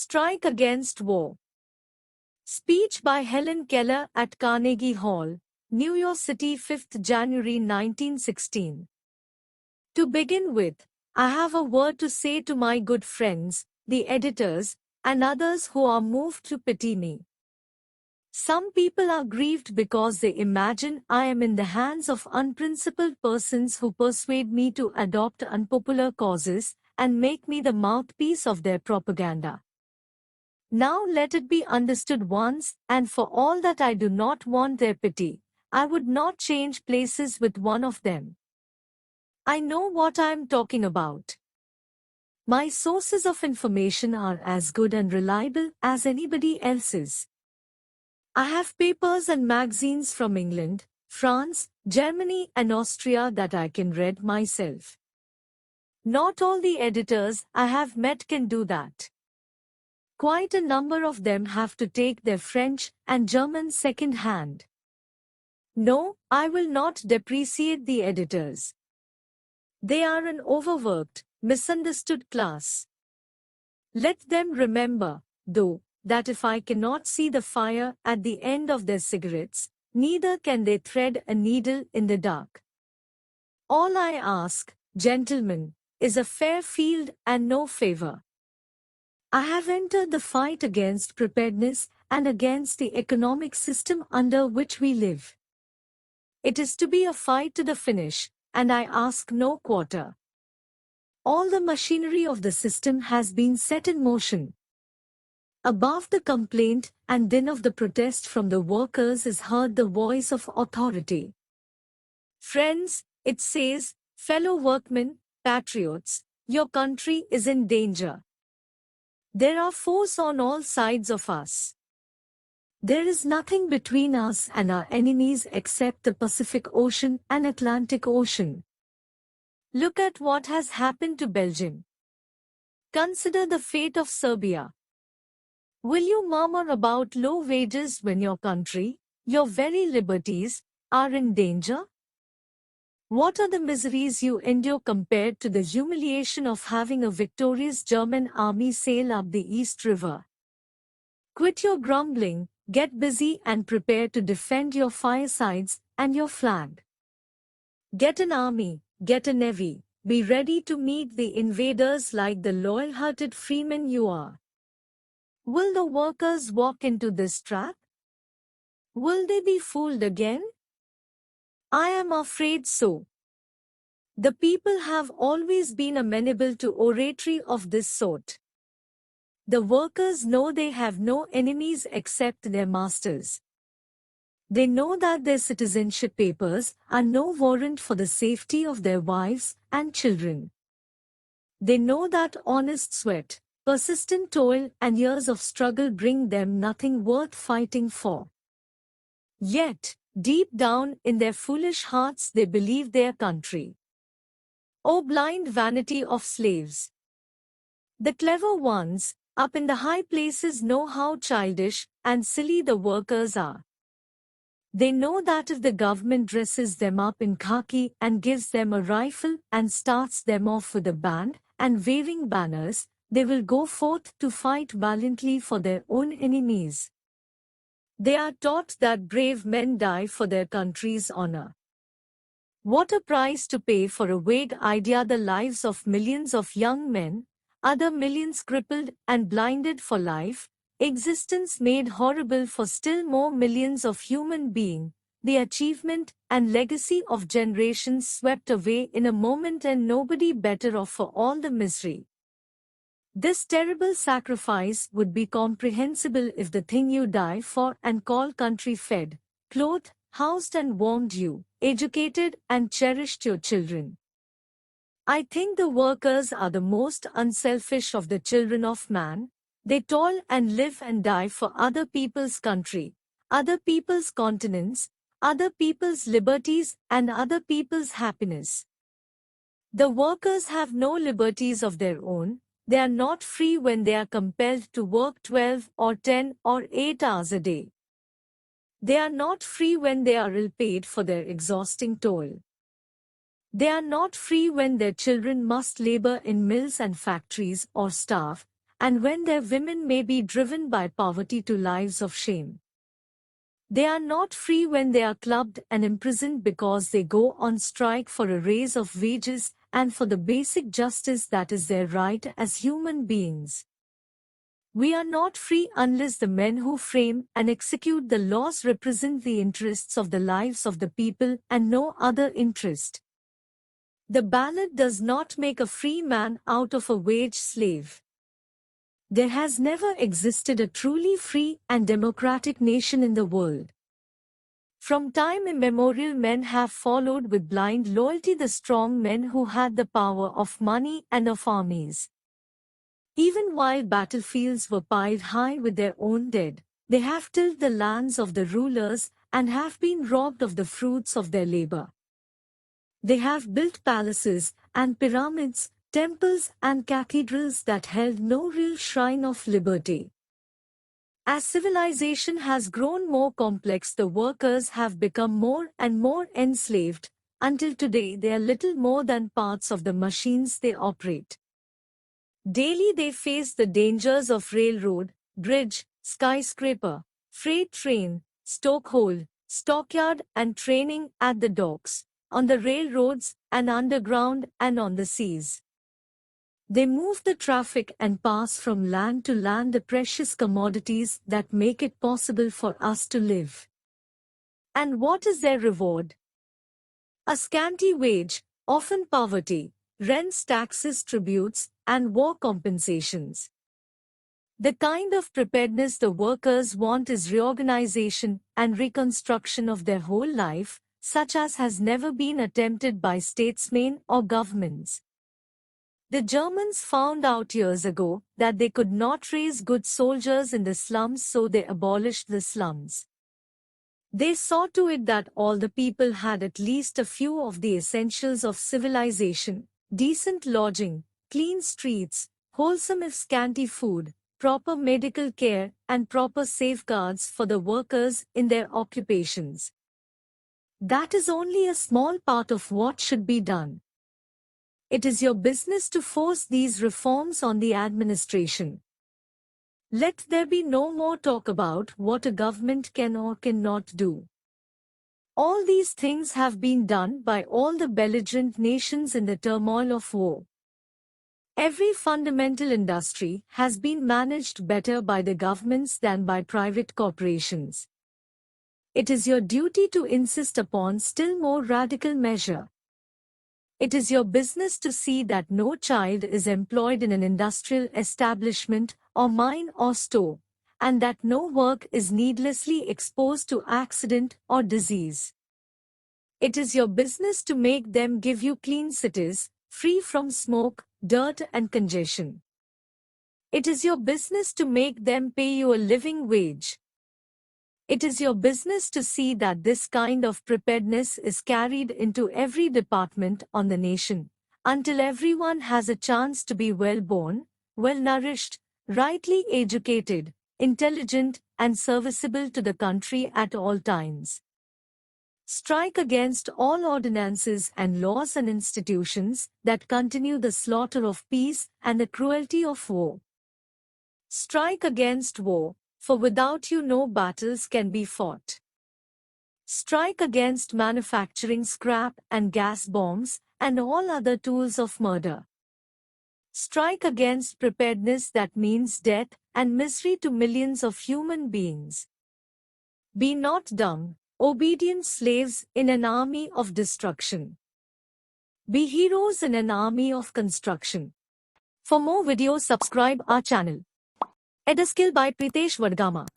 Strike Against War. Speech by Helen Keller at Carnegie Hall, New York City, 5th January 1916. To begin with, I have a word to say to my good friends, the editors, and others who are moved to pity me. Some people are grieved because they imagine I am in the hands of unprincipled persons who persuade me to adopt unpopular causes and make me the mouthpiece of their propaganda. Now let it be understood once and for all that I do not want their pity. I would not change places with one of them. I know what I am talking about. My sources of information are as good and reliable as anybody else's. I have papers and magazines from England, France, Germany and Austria that I can read myself. Not all the editors I have met can do that. Quite a number of them have to take their French and German second hand. No, I will not depreciate the editors. They are an overworked, misunderstood class. Let them remember, though, that if I cannot see the fire at the end of their cigarettes, neither can they thread a needle in the dark. All I ask, gentlemen, is a fair field and no favor. I have entered the fight against preparedness and against the economic system under which we live. It is to be a fight to the finish, and I ask no quarter. All the machinery of the system has been set in motion. Above the complaint and din of the protest from the workers is heard the voice of authority. Friends, it says, fellow workmen, patriots, your country is in danger. There are foes on all sides of us. There is nothing between us and our enemies except the Pacific Ocean and Atlantic Ocean. Look at what has happened to Belgium. Consider the fate of Serbia. Will you murmur about low wages when your country, your very liberties, are in danger? What are the miseries you endure compared to the humiliation of having a victorious German army sail up the East River? Quit your grumbling, get busy and prepare to defend your firesides and your flag. Get an army, get a navy, be ready to meet the invaders like the loyal-hearted freemen you are. Will the workers walk into this trap? Will they be fooled again? I am afraid so. The people have always been amenable to oratory of this sort. The workers know they have no enemies except their masters. They know that their citizenship papers are no warrant for the safety of their wives and children. They know that honest sweat, persistent toil and years of struggle bring them nothing worth fighting for. Yet, deep down in their foolish hearts they believe their country. O blind vanity of slaves! The clever ones, up in the high places know how childish and silly the workers are. They know that if the government dresses them up in khaki and gives them a rifle and starts them off with a band and waving banners, they will go forth to fight valiantly for their own enemies. They are taught that brave men die for their country's honor. What a price to pay for a vague idea! The lives of millions of young men, other millions crippled and blinded for life, existence made horrible for still more millions of human beings, the achievement and legacy of generations swept away in a moment and nobody better off for all the misery. This terrible sacrifice would be comprehensible if the thing you die for and call country fed, clothed, housed and warmed you, educated and cherished your children. I think the workers are the most unselfish of the children of man. They toil and live and die for other people's country, other people's continents, other people's liberties and other people's happiness. The workers have no liberties of their own. They are not free when they are compelled to work 12 or 10 or 8 hours a day. They are not free when they are ill-paid for their exhausting toil. They are not free when their children must labor in mills and factories or starve, and when their women may be driven by poverty to lives of shame. They are not free when they are clubbed and imprisoned because they go on strike for a raise of wages and for the basic justice that is their right as human beings. We are not free unless the men who frame and execute the laws represent the interests of the lives of the people and no other interest. The ballot does not make a free man out of a wage slave. There has never existed a truly free and democratic nation in the world. From time immemorial, men have followed with blind loyalty the strong men who had the power of money and of armies. Even while battlefields were piled high with their own dead, they have tilled the lands of the rulers and have been robbed of the fruits of their labor. They have built palaces and pyramids, temples and cathedrals that held no real shrine of liberty. As civilization has grown more complex, the workers have become more and more enslaved, until today they are little more than parts of the machines they operate. Daily they face the dangers of railroad, bridge, skyscraper, freight train, stokehold, stockyard and training at the docks, on the railroads and underground and on the seas. They move the traffic and pass from land to land the precious commodities that make it possible for us to live. And what is their reward? A scanty wage, often poverty, rents, taxes, tributes, and war compensations. The kind of preparedness the workers want is reorganization and reconstruction of their whole life, such as has never been attempted by statesmen or governments. The Germans found out years ago that they could not raise good soldiers in the slums, so they abolished the slums. They saw to it that all the people had at least a few of the essentials of civilization: decent lodging, clean streets, wholesome if scanty food, proper medical care, and proper safeguards for the workers in their occupations. That is only a small part of what should be done. It is your business to force these reforms on the administration. Let there be no more talk about what a government can or cannot do. All these things have been done by all the belligerent nations in the turmoil of war. Every fundamental industry has been managed better by the governments than by private corporations. It is your duty to insist upon still more radical measure. It is your business to see that no child is employed in an industrial establishment or mine or store, and that no work is needlessly exposed to accident or disease. It is your business to make them give you clean cities, free from smoke, dirt and congestion. It is your business to make them pay you a living wage. It is your business to see that this kind of preparedness is carried into every department on the nation, until everyone has a chance to be well-born, well-nourished, rightly educated, intelligent, and serviceable to the country at all times. Strike against all ordinances and laws and institutions that continue the slaughter of peace and the cruelty of war. Strike against war, for without you no battles can be fought. Strike against manufacturing scrap and gas bombs and all other tools of murder. Strike against preparedness that means death and misery to millions of human beings. Be not dumb, obedient slaves in an army of destruction. Be heroes in an army of construction. For more videos, subscribe our channel. Skill by Pritesh Vadgama.